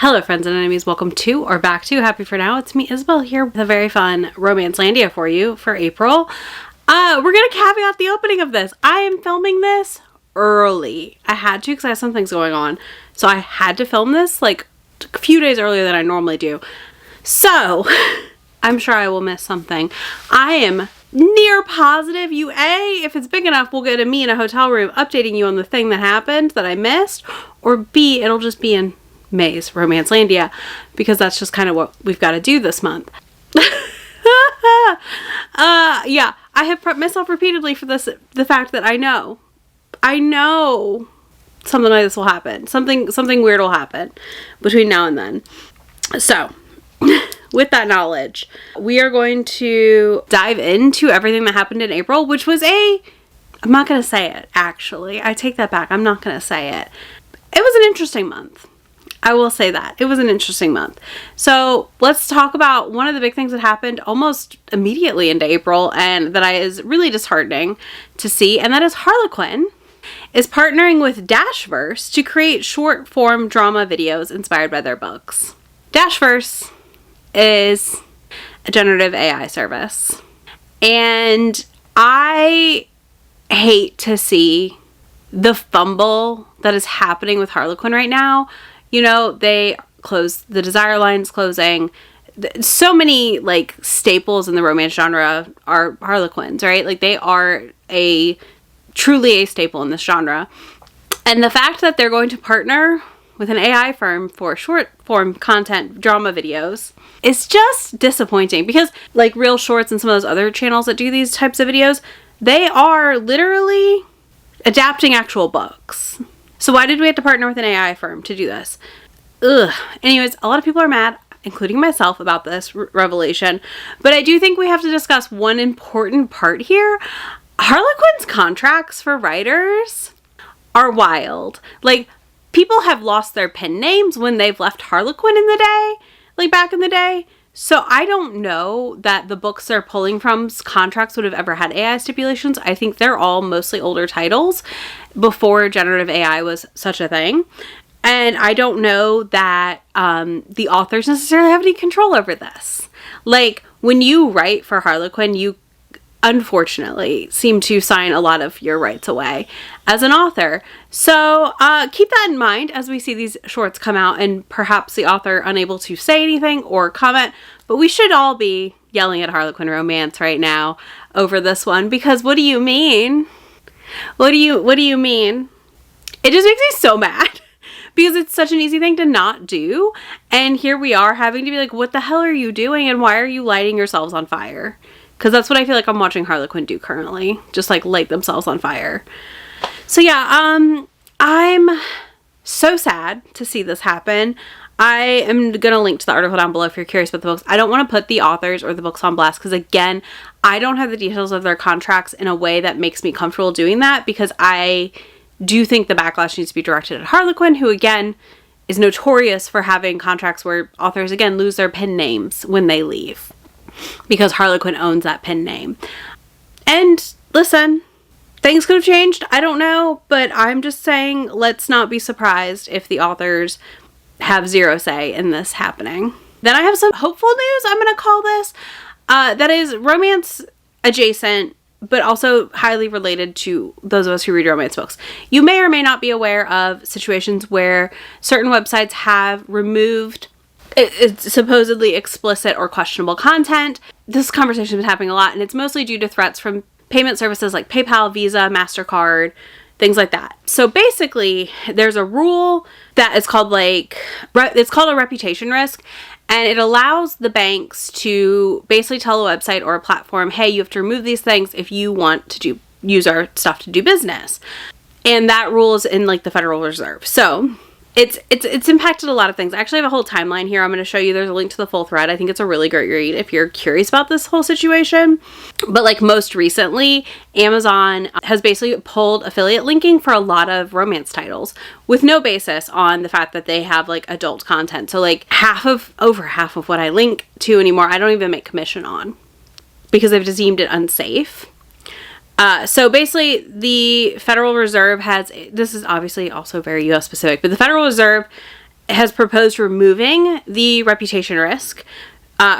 Hello friends and enemies, welcome to or back to Happy For Now. It's me, Isabel, here with a very fun Romancelandia for you for April. We're going to caveat the opening of this. I am filming this early. I had to because I have some things going on. So I had to film this like a few days earlier than I normally do. So I'm sure I will miss something. I am near positive if it's big enough, we'll get me in a hotel room updating you on the thing that happened that I missed, or B, it'll just be in May's Romancelandia, because that's just kind of what we've got to do this month. Yeah, I have prepped myself repeatedly for this, the fact that I know something like this will happen. Something weird will happen between now and then. So, with that knowledge, we are going to dive into everything that happened in April, which was I'm not going to say it, actually. I take that back. I'm not going to say it. It was an interesting month. I will say that. It was an interesting month. So let's talk about one of the big things that happened almost immediately into April and that is really disheartening to see, and that is Harlequin is partnering with Dashverse to create short form drama videos inspired by their books. Dashverse is a generative AI service, and I hate to see the fumble that is happening with Harlequin right now. You know, they closed, the Desire line's closing. So many like staples in the romance genre are Harlequins, right? Like they are truly a staple in this genre. And the fact that they're going to partner with an AI firm for short form content drama videos is just disappointing, because like Real Shorts and some of those other channels that do these types of videos, they are literally adapting actual books. So why did we have to partner with an AI firm to do this? Ugh. Anyways, a lot of people are mad, including myself, about this revelation. But I do think we have to discuss one important part here. Harlequin's contracts for writers are wild. Like, people have lost their pen names when they've left Harlequin in the day, like back in the day. So I don't know that the books they're pulling from contracts would have ever had AI stipulations. I think they're all mostly older titles before generative AI was such a thing. And I don't know that the authors necessarily have any control over this. Like, when you write for Harlequin, you unfortunately seem to sign a lot of your rights away as an author. So keep that in mind as we see these shorts come out, and perhaps the author unable to say anything or comment. But we should all be yelling at Harlequin Romance right now over this one, because what do you mean? What do you mean? It just makes me so mad because it's such an easy thing to not do. And here we are having to be like, what the hell are you doing? And why are you lighting yourselves on fire? Because that's what I feel like I'm watching Harlequin do currently. Just like light themselves on fire. So yeah, I'm so sad to see this happen. I am going to link to the article down below if you're curious about the books. I don't want to put the authors or the books on blast, because again, I don't have the details of their contracts in a way that makes me comfortable doing that, because I do think the backlash needs to be directed at Harlequin, who again is notorious for having contracts where authors again lose their pen names when they leave, because Harlequin owns that pen name. And listen, things could have changed. I don't know, but I'm just saying, let's not be surprised if the authors have zero say in this happening. Then I have some hopeful news, I'm going to call this, that is romance adjacent, but also highly related to those of us who read romance books. You may or may not be aware of situations where certain websites have removed supposedly explicit or questionable content. This conversation has been happening a lot, and it's mostly due to threats from payment services like PayPal, Visa, MasterCard, things like that. So basically, there's a rule that is called it's called a reputation risk, and it allows the banks to basically tell a website or a platform, hey, you have to remove these things if you want to use our stuff to do business. And that rule is in like the Federal Reserve. So it's impacted a lot of things. I actually have a whole timeline here I'm going to show you. There's a link to the full thread. I think it's a really great read if you're curious about this whole situation. But like most recently, Amazon has basically pulled affiliate linking for a lot of romance titles with no basis on the fact that they have like adult content. So like over half of what I link to anymore, I don't even make commission on, because they've deemed it unsafe. So basically, the Federal Reserve this is obviously also very U.S. specific, but the Federal Reserve has proposed removing the reputation risk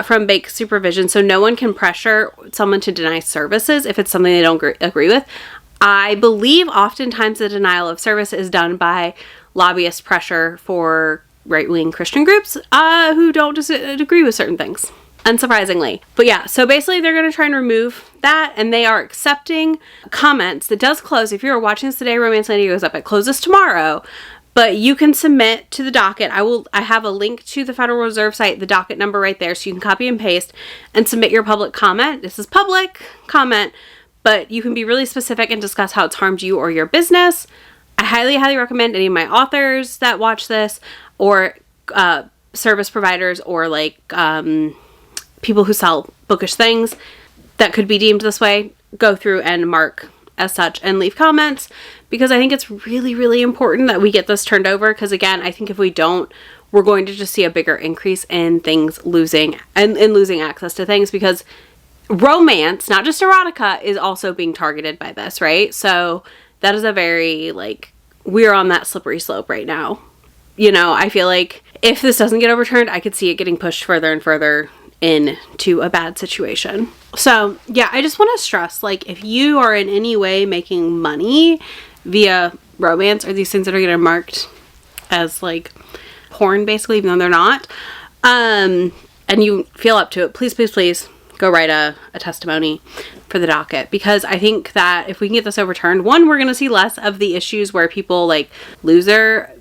from bank supervision, so no one can pressure someone to deny services if it's something they don't agree with. I believe oftentimes the denial of service is done by lobbyist pressure for right-wing Christian groups who don't agree with certain things, unsurprisingly. But yeah, so basically they're going to try and remove that, and they are accepting comments. That does close. If you're watching this today, Romancelandia goes up. It closes tomorrow. But you can submit to the docket. I have a link to the Federal Reserve site, the docket number right there, so you can copy and paste and submit your public comment. This is public comment, but you can be really specific and discuss how it's harmed you or your business. I highly, highly recommend any of my authors that watch this, or service providers, or like people who sell bookish things that could be deemed this way, go through and mark as such and leave comments, because I think it's really, really important that we get this turned over, because again, I think if we don't, we're going to just see a bigger increase in things losing and losing access to things, because romance, not just erotica, is also being targeted by this, right? So that is a very, like, we're on that slippery slope right now. You know, I feel like if this doesn't get overturned, I could see it getting pushed further and further into a bad situation. So yeah, I just want to stress, like, if you are in any way making money via romance, or these things that are getting marked as like porn basically, even though they're not, and you feel up to it, please, please, please go write a testimony for the docket, because I think that if we can get this overturned, one, we're going to see less of the issues where people like lose their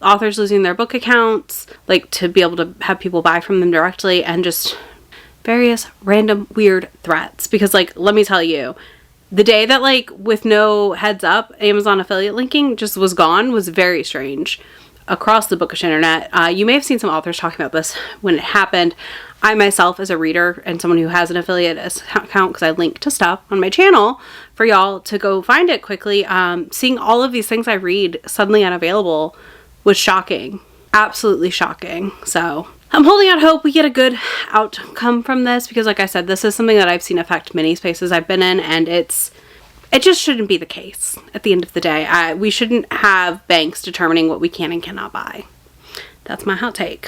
authors losing their book accounts, like to be able to have people buy from them directly, and just various random weird threats. Because like, let me tell you, the day that like with no heads up Amazon affiliate linking just was gone was very strange across the bookish internet. You may have seen some authors talking about this when it happened. I myself, as a reader and someone who has an affiliate account, because I link to stuff on my channel for y'all to go find it quickly, seeing all of these things I read suddenly unavailable was shocking. Absolutely shocking. So I'm holding out hope we get a good outcome from this, because like I said, this is something that I've seen affect many spaces I've been in, and it just shouldn't be the case at the end of the day. We shouldn't have banks determining what we can and cannot buy. That's my hot take.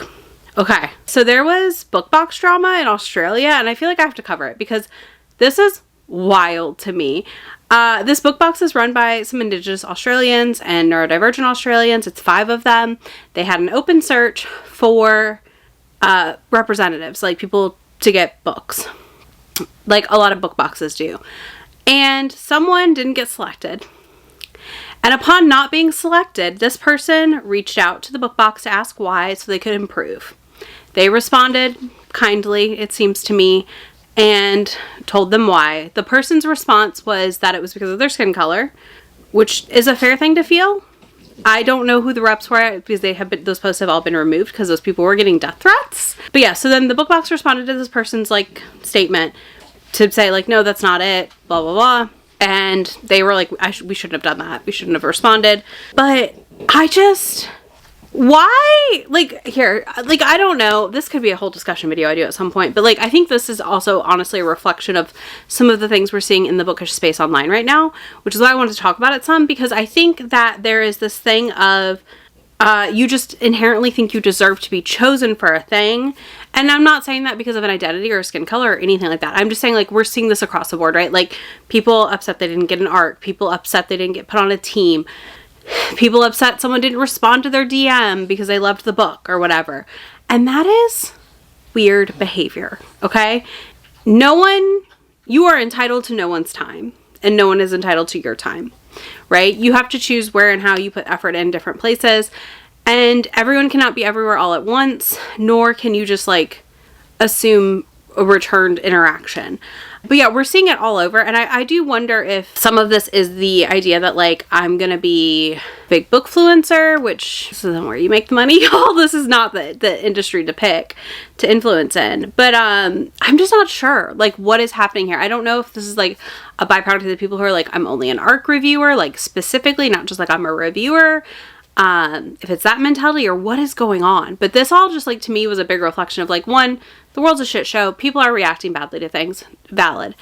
Okay, so there was book box drama in Australia, and I feel like I have to cover it because this is wild to me. This book box is run by some Indigenous Australians and neurodivergent Australians. It's 5 of them. They had an open search for representatives, like people to get books, like a lot of book boxes do. And someone didn't get selected. And upon not being selected, this person reached out to the book box to ask why, so they could improve. They responded kindly, it seems to me, and told them why. The person's response was that it was because of their skin color, which is a fair thing to feel. I don't know who the reps were, because those posts have all been removed because those people were getting death threats. But yeah, so then the book box responded to this person's like statement to say like, no, that's not it, blah, blah, blah. And they were like, we shouldn't have done that. We shouldn't have responded. But why? Like, here, like, I don't know. This could be a whole discussion video I do at some point. But, like, I think this is also, honestly, a reflection of some of the things we're seeing in the bookish space online right now, which is why I wanted to talk about it some, because I think that there is this thing of you just inherently think you deserve to be chosen for a thing. And I'm not saying that because of an identity or a skin color or anything like that. I'm just saying, like, we're seeing this across the board, right? Like, people upset they didn't get an ARC. People upset they didn't get put on a team. People upset someone didn't respond to their DM because they loved the book or whatever. And that is weird behavior, okay? You are entitled to no one's time, and no one is entitled to your time, right? You have to choose where and how you put effort in different places, and everyone cannot be everywhere all at once, nor can you just like assume a returned interaction. But yeah, we're seeing it all over, and I do wonder if some of this is the idea that like I'm gonna be a big book influencer, which this isn't where you make the money, y'all. This is not the industry to pick to influence in. But I'm just not sure like what is happening here. I don't know if this is like a byproduct of the people who are like, I'm only an ARC reviewer, like specifically, not just like I'm a reviewer. If it's that mentality or what is going on. But this all just like to me was a big reflection of like, one, the world's a shit show. People are reacting badly to things. Valid.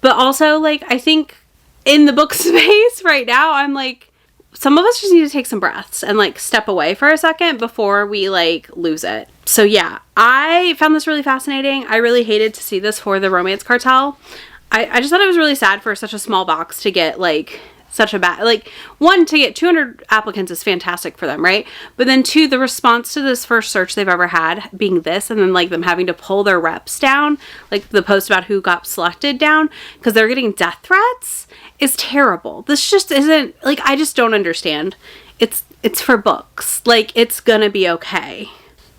But also like, I think in the book space right now, I'm like, some of us just need to take some breaths and like step away for a second before we like lose it. So yeah, I found this really fascinating. I really hated to see this for the Romance Cartel. I just thought it was really sad for such a small box to get like such a bad, like, one, to get 200 applicants is fantastic for them, right? But then two, the response to this first search they've ever had being this, and then like them having to pull their reps down, like the post about who got selected down because they're getting death threats, is terrible. This just isn't, like, I just don't understand. It's for books. Like, it's gonna be okay.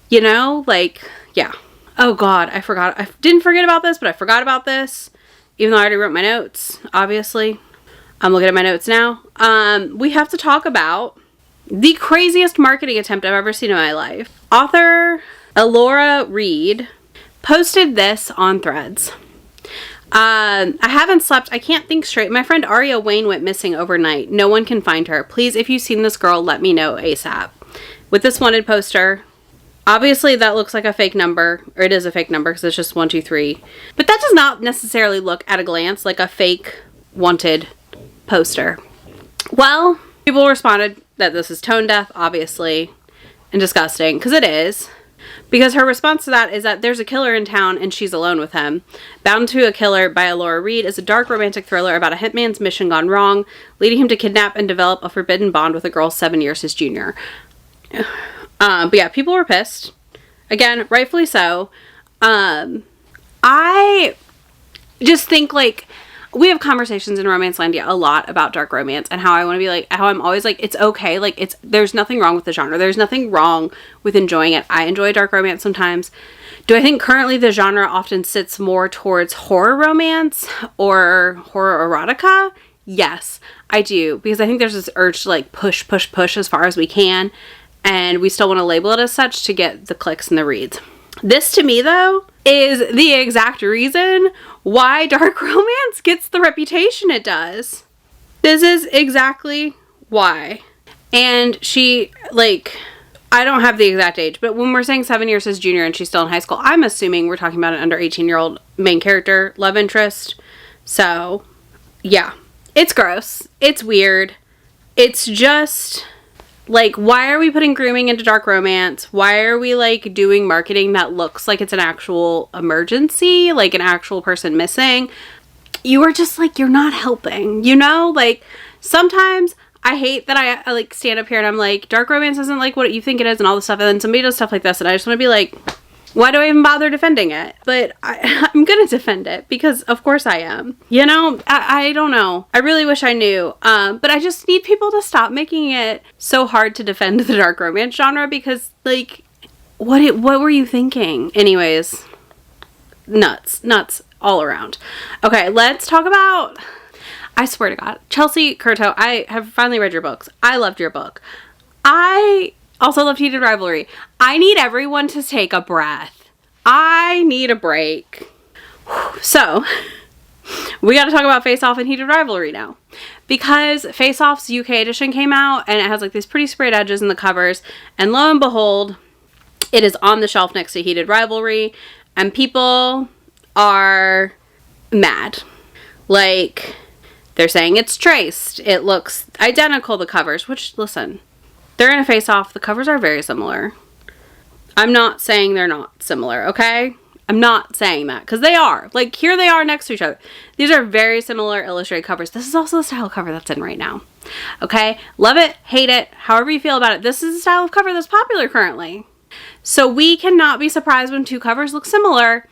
You know? Like, yeah. Oh God, I forgot. I didn't forget about this, but I forgot about this. Even though I already wrote my notes, obviously. I'm looking at my notes now. We have to talk about the craziest marketing attempt I've ever seen in my life. Author Elora Reid posted this on Threads. I haven't slept. I can't think straight. My friend Aria Wayne went missing overnight. No one can find her. Please, if you've seen this girl, let me know ASAP. With this wanted poster. Obviously, that looks like a fake number, or it is a fake number because it's just 123. But that does not necessarily look at a glance like a fake wanted poster. Well, people responded that this is tone deaf, obviously, and disgusting, because it is. Because her response to that is that there's a killer in town and she's alone with him. Bound to a Killer by Elora Reid is a dark romantic thriller about a hitman's mission gone wrong, leading him to kidnap and develop a forbidden bond with a girl 7 years his junior. But yeah, people were pissed. Again, rightfully so. I just think, like, we have conversations in Romancelandia a lot about dark romance and how I want to be like, how I'm always like, it's okay. Like, there's nothing wrong with the genre. There's nothing wrong with enjoying it. I enjoy dark romance sometimes. Do I think currently the genre often sits more towards horror romance or horror erotica? Yes, I do. Because I think there's this urge to like push as far as we can. And we still want to label it as such to get the clicks and the reads. This, to me, though, is the exact reason why dark romance gets the reputation it does. This is exactly why. And she, like, I don't have the exact age, but when we're saying 7 years as junior and she's still in high school, I'm assuming we're talking about an under 18-year-old main character love interest. So, yeah. It's gross. It's weird. It's just... like, why are we putting grooming into dark romance? Why are we, like, doing marketing that looks like it's an actual emergency? Like, an actual person missing? You are just, like, you're not helping, you know? Like, sometimes I hate that I like, stand up here and I'm like, dark romance isn't, like, what you think it is and all this stuff. And then somebody does stuff like this and I just want to be like, why do I even bother defending it? But I'm gonna defend it because of course I am. You know, I don't know. I really wish I knew. But I just need people to stop making it so hard to defend the dark romance genre because, like, what were you thinking? Anyways, nuts all around. Okay, let's talk about, I swear to God, Chelsea Curto, I have finally read your books. I loved your book. I also loved Heated Rivalry. I need everyone to take a breath. I need a break. So, we got to talk about Face Off and Heated Rivalry now. Because Face Off's UK edition came out and it has like these pretty sprayed edges in the covers. And lo and behold, it is on the shelf next to Heated Rivalry. And people are mad. Like, they're saying it's traced. It looks identical, the covers. Which, listen... they're in a face-off. The covers are very similar. I'm not saying they're not similar, okay? I'm not saying that, because they are. Like, here they are next to each other. These are very similar illustrated covers. This is also the style of cover that's in right now, okay? Love it, hate it, however you feel about it. This is the style of cover that's popular currently. So we cannot be surprised when two covers look similar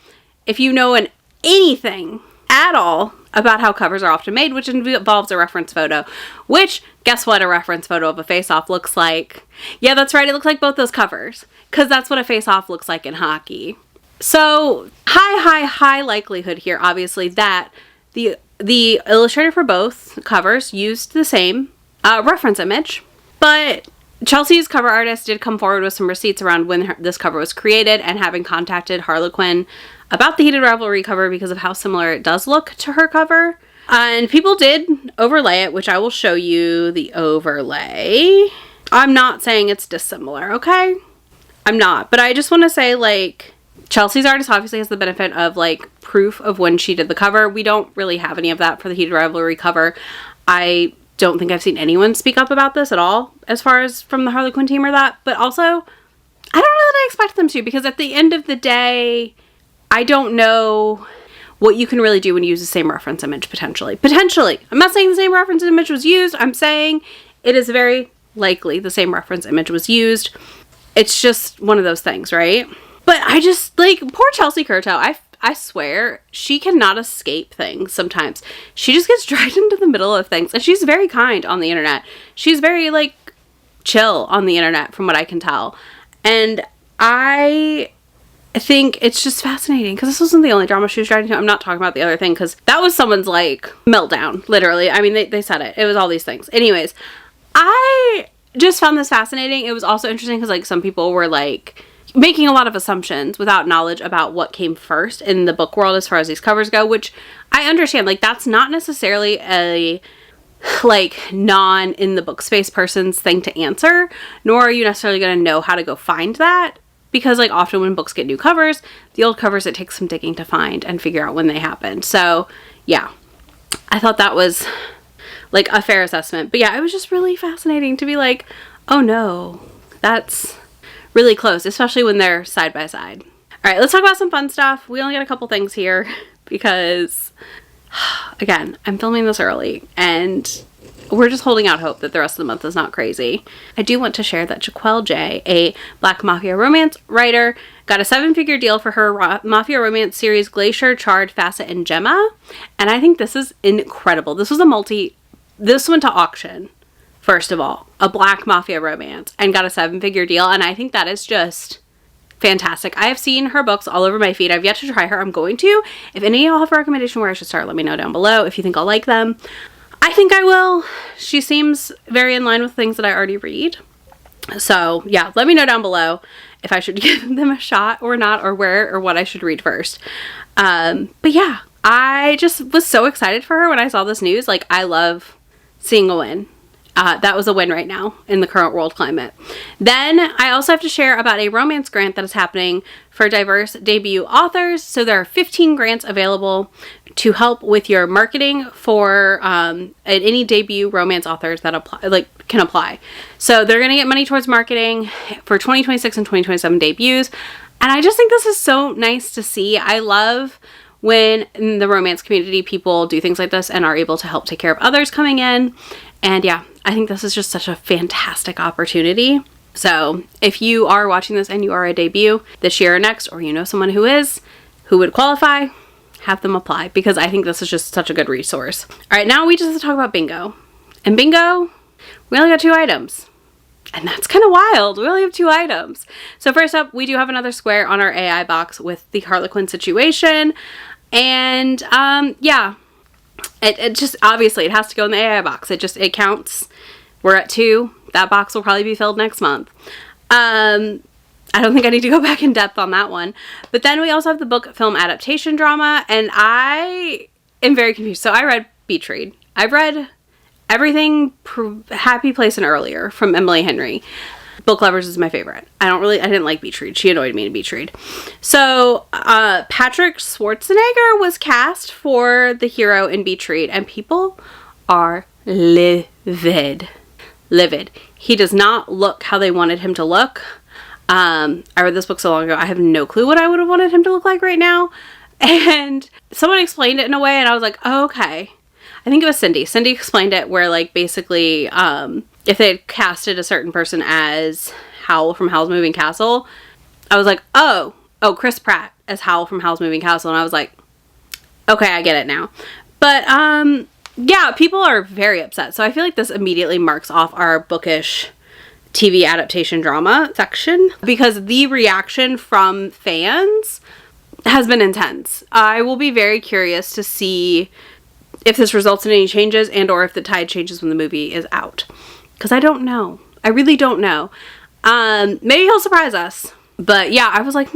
if you know anything at all about how covers are often made, which involves a reference photo. Which, guess what a reference photo of a face-off looks like? Yeah, that's right, it looks like both those covers. Because that's what a face-off looks like in hockey. So, high likelihood here, obviously, that the illustrator for both covers used the same reference image. But Chelsea's cover artist did come forward with some receipts around when this cover was created and having contacted Harlequin about the Heated Rivalry cover because of how similar it does look to her cover. And people did overlay it, which I will show you the overlay. I'm not saying it's dissimilar, okay? I'm not. But I just want to say, like, Chelsea's artist obviously has the benefit of, like, proof of when she did the cover. We don't really have any of that for the Heated Rivalry cover. I don't think I've seen anyone speak up about this at all, as far as from the Harlequin team or that. But also, I don't know that I expect them to, because at the end of the day, I don't know what you can really do when you use the same reference image, potentially. Potentially. I'm not saying the same reference image was used. I'm saying it is very likely the same reference image was used. It's just one of those things, right? But I just, like, poor Chelsea Curto, I swear, she cannot escape things sometimes. She just gets dragged into the middle of things. And she's very kind on the internet. She's very, like, chill on the internet, from what I can tell. And I think it's just fascinating, because this wasn't the only drama she was dragged into. I'm not talking about the other thing, because that was someone's, like, meltdown, literally. I mean, they said it. It was all these things. Anyways, I just found this fascinating. It was also interesting because, like, some people were, like, making a lot of assumptions without knowledge about what came first in the book world as far as these covers go, which I understand. Like, that's not necessarily a, like, non in the book space person's thing to answer, nor are you necessarily going to know how to go find that, because, like, often when books get new covers, the old covers, it takes some digging to find and figure out when they happened. So yeah, I thought that was, like, a fair assessment. But yeah, it was just really fascinating to be like, oh no, that's really close, especially when they're side by side. All right, let's talk about some fun stuff. We only got a couple things here because, again, I'm filming this early and we're just holding out hope that the rest of the month is not crazy. I do want to share that Jaquel J, a Black Mafia romance writer, got a 7-figure deal for her Mafia romance series Glacier, Charred, Facet, and Gemma. And I think this is incredible. This went to auction. First of all, a Black Mafia romance, and got a 7-figure deal. And I think that is just fantastic. I have seen her books all over my feed. I've yet to try her. I'm going to. If any of y'all have a recommendation where I should start, let me know down below if you think I'll like them. I think I will. She seems very in line with things that I already read. So yeah, let me know down below if I should give them a shot or not, or where or what I should read first. But yeah, I just was so excited for her when I saw this news. Like, I love seeing a win. That was a win right now in the current world climate. Then I also have to share about a romance grant that is happening for diverse debut authors. So there are 15 grants available to help with your marketing for any debut romance authors that can apply. So they're going to get money towards marketing for 2026 and 2027 debuts. And I just think this is so nice to see. I love when in the romance community people do things like this and are able to help take care of others coming in. And yeah, I think this is just such a fantastic opportunity. So if you are watching this and you are a debut this year or next, or you know someone who would qualify, have them apply, because I think this is just such a good resource. All right, now we just have to talk about bingo. And bingo, we only got 2 items. And that's kind of wild. We only have 2 items. So first up, we do have another square on our AI box with the Harlequin situation. And yeah, it just, obviously it has to go in the AI box. It counts. We're at 2. That box will probably be filled next month. I don't think I need to go back in depth on that one. But then we also have the book film adaptation drama, and I am very confused. So I read Beach Read. I've read everything Happy Place and earlier from Emily Henry. Book Lovers is my favorite. I didn't like Beach Read. She annoyed me in Beach Read. So Patrick Schwarzenegger was cast for the hero in Beach Read, and people are livid. Livid. He does not look how they wanted him to look. I read this book so long ago, I have no clue what I would have wanted him to look like right now. And someone explained it in a way, and I was like, oh, okay. I think it was Cindy. Cindy explained it where, like, basically, if they had casted a certain person as Howl from Howl's Moving Castle, I was like, oh, Chris Pratt as Howl from Howl's Moving Castle. And I was like, okay, I get it now. But, yeah, people are very upset. So I feel like this immediately marks off our bookish TV adaptation drama section, because the reaction from fans has been intense. I will be very curious to see if this results in any changes, and or if the tide changes when the movie is out, because I don't know. I really don't know. Maybe he'll surprise us. But yeah, I was like,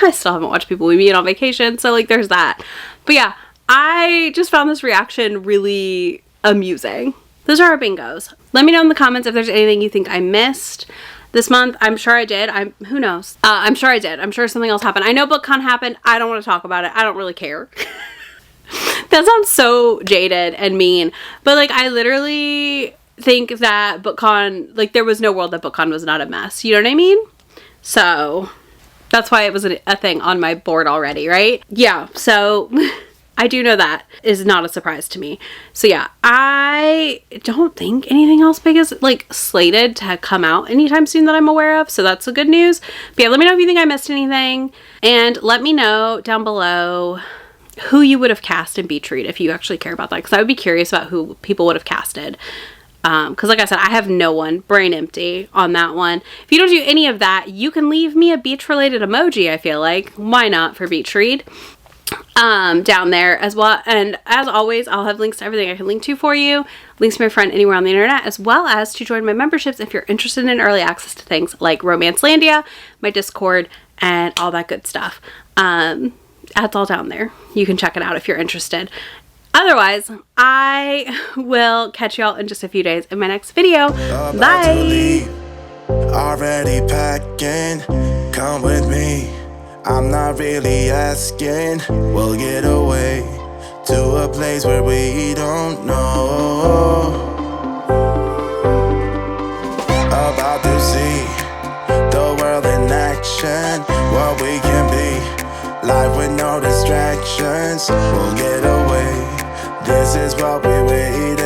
I still haven't watched People We Meet on vacation, so like there's that. But yeah, I just found this reaction really amusing. Those are our bingos. Let me know in the comments if there's anything you think I missed this month. I'm sure I did. Who knows? I'm sure I did. I'm sure something else happened. I know BookCon happened. I don't want to talk about it. I don't really care. That sounds so jaded and mean. But like, I literally think that BookCon, like, there was no world that BookCon was not a mess. You know what I mean? So that's why it was a thing on my board already, right? Yeah, so I do know that is not a surprise to me. So yeah, I don't think anything else big is like slated to come out anytime soon that I'm aware of. So that's the good news. But yeah, let me know if you think I missed anything. And let me know down below who you would have cast in Beach Read if you actually care about that. Because I would be curious about who people would have casted. Because like I said, I have no one, brain empty on that one. If you don't do any of that, you can leave me a beach related emoji, I feel like. Why not for Beach Read? Down there as well. And as always, I'll have links to everything I can link to for you. Links to my friend anywhere on the internet, as well as to join my memberships if you're interested in early access to things like Romancelandia, my Discord, and all that good stuff. That's all down there. You can check it out if you're interested. Otherwise, I will catch y'all in just a few days in my next video. Bye! Already packing, come with me. I'm not really asking. We'll get away to a place where we don't know. About to see the world in action, what we can be. Life with no distractions. We'll get away. This is what we wait